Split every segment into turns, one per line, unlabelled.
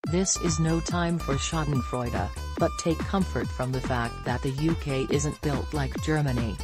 This is no time for schadenfreude, but take comfort from the fact that the UK isn't built like Germany.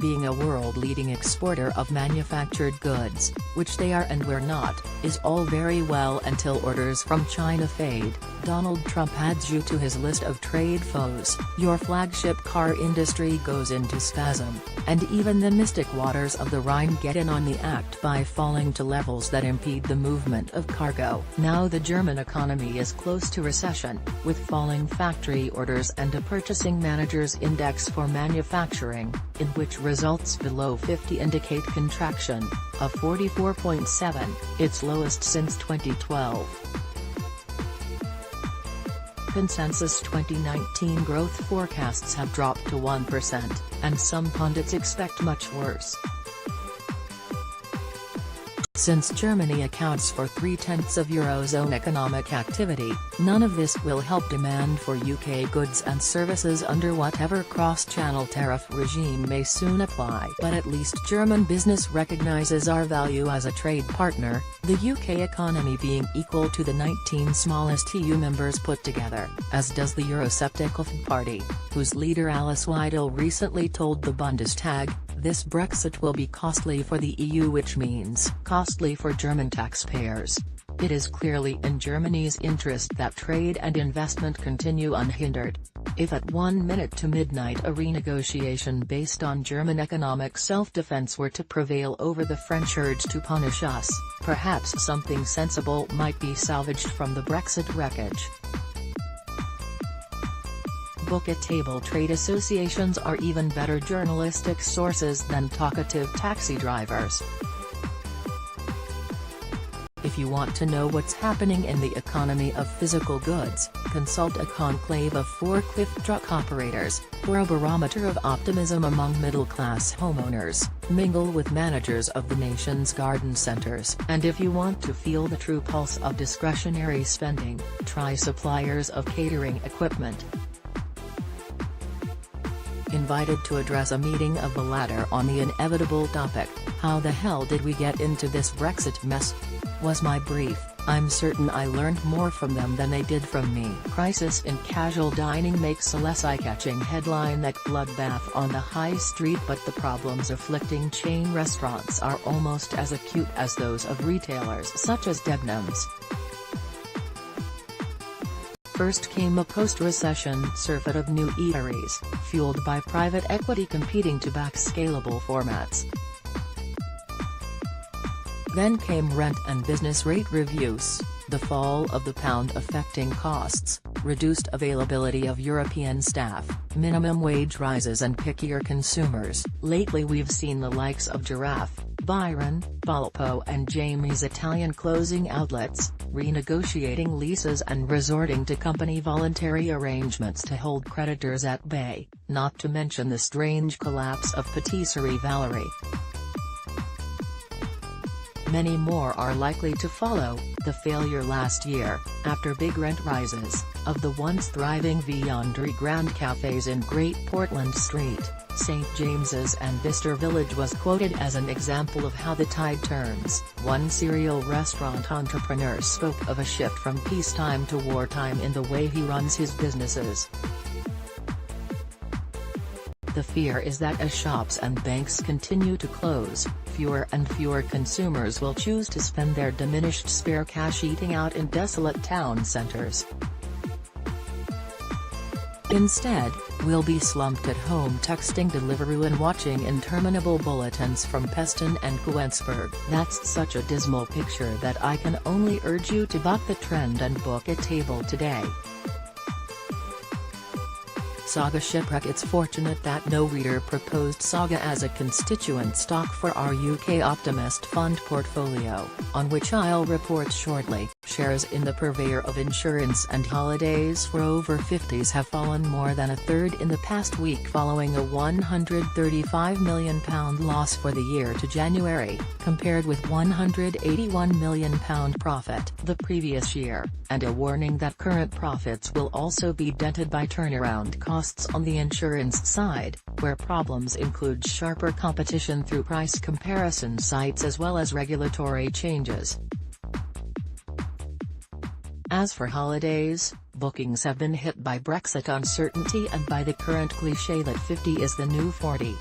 Being a world-leading exporter of manufactured goods, which they are and we're not, is all very well until orders from China fade. Donald Trump adds you to his list of trade foes, your flagship car industry goes into spasm, and even the mystic waters of the Rhine get in on the act by falling to levels that impede the movement of cargo. Now the German economy is close to recession, with falling factory orders and a purchasing managers' index for manufacturing, in which results below 50 indicate contraction, of 44.7, its lowest since 2012. Consensus 2019 growth forecasts have dropped to 1%, and some pundits expect much worse. Since Germany accounts for 3/10 of Eurozone economic activity, none of this will help demand for UK goods and services under whatever cross-channel tariff regime may soon apply. But at least German business recognises our value as a trade partner, the UK economy being equal to the 19 smallest EU members put together, as does the Eurosceptic Party, whose leader Alice Weidel recently told the Bundestag, "This Brexit will be costly for the EU, which means costly for German taxpayers." It is clearly in Germany's interest that trade and investment continue unhindered. If at 1 minute to midnight a renegotiation based on German economic self-defense were to prevail over the French urge to punish us, perhaps something sensible might be salvaged from the Brexit wreckage. Book a table. Trade associations are even better journalistic sources than talkative taxi drivers. If you want to know what's happening in the economy of physical goods, consult a conclave of forklift truck operators, for a barometer of optimism among middle-class homeowners, mingle with managers of the nation's garden centers. And if you want to feel the true pulse of discretionary spending, try suppliers of catering equipment. Invited to address a meeting of the latter on the inevitable topic, "How the hell did we get into this Brexit mess?" was my brief. I'm certain I learned more from them than they did from me. Crisis in casual dining makes a less eye-catching headline than bloodbath on the high street, but the problems afflicting chain restaurants are almost as acute as those of retailers such as Debenhams. First came a post-recession surfeit of new eateries, fueled by private equity competing to back scalable formats. Then came rent and business rate reviews, the fall of the pound affecting costs, reduced availability of European staff, minimum wage rises and pickier consumers. Lately we've seen the likes of Giraffe, Byron, Polpo and Jamie's Italian closing outlets, renegotiating leases and resorting to company voluntary arrangements to hold creditors at bay, not to mention the strange collapse of Patisserie Valerie. Many more are likely to follow. The failure last year, after big rent rises, of the once thriving Viandry Grand cafes in Great Portland Street, St. James's and Bicester Village was quoted as an example of how the tide turns. One serial restaurant entrepreneur spoke of a shift from peacetime to wartime in the way he runs his businesses. The fear is that as shops and banks continue to close, fewer and fewer consumers will choose to spend their diminished spare cash eating out in desolate town centers. Instead, we'll be slumped at home texting Deliveroo and watching interminable bulletins from Peston and Coensburg. That's such a dismal picture that I can only urge you to buck the trend and book a table today. Saga Shipwreck. It's fortunate that no reader proposed Saga as a constituent stock for our UK Optimist Fund portfolio, on which I'll report shortly. Shares in the purveyor of insurance and holidays for over 50s have fallen more than a third in the past week following a £135 million loss for the year to January, compared with £181 million profit the previous year, and a warning that current profits will also be dented by turnaround costs on the insurance side, where problems include sharper competition through price comparison sites as well as regulatory changes. As for holidays, bookings have been hit by Brexit uncertainty and by the current cliché that 50 is the new 40.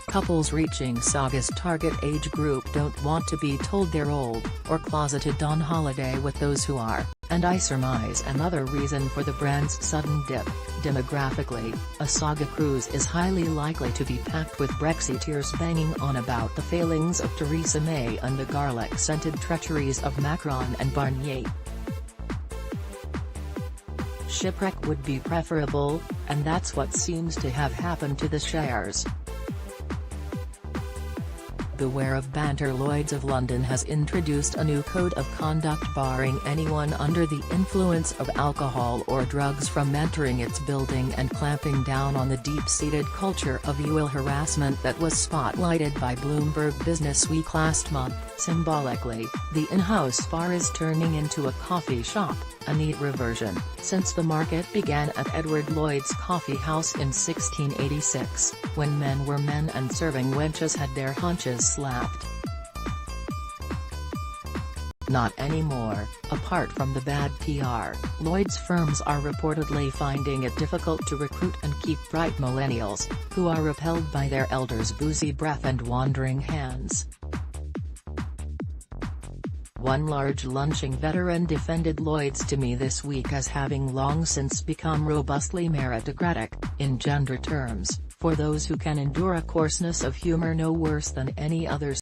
Couples reaching Saga's target age group don't want to be told they're old, or closeted on holiday with those who are, and I surmise another reason for the brand's sudden dip. Demographically, a Saga cruise is highly likely to be packed with Brexiteers banging on about the failings of Theresa May and the garlic-scented treacheries of Macron and Barnier. Shipwreck would be preferable, and that's what seems to have happened to the shares. Beware of banter. Lloyd's of London has introduced a new code of conduct barring anyone under the influence of alcohol or drugs from entering its building and clamping down on the deep-seated culture of UL harassment that was spotlighted by Bloomberg Businessweek last month. Symbolically, the in-house bar is turning into a coffee shop, a neat reversion, since the market began at Edward Lloyd's Coffee House in 1686, when men were men and serving wenches had their haunches slapped. Not anymore. Apart from the bad PR, Lloyd's firms are reportedly finding it difficult to recruit and keep bright millennials, who are repelled by their elders' boozy breath and wandering hands. One large lunching veteran defended Lloyd's to me this week as having long since become robustly meritocratic, in gender terms, for those who can endure a coarseness of humor no worse than any others.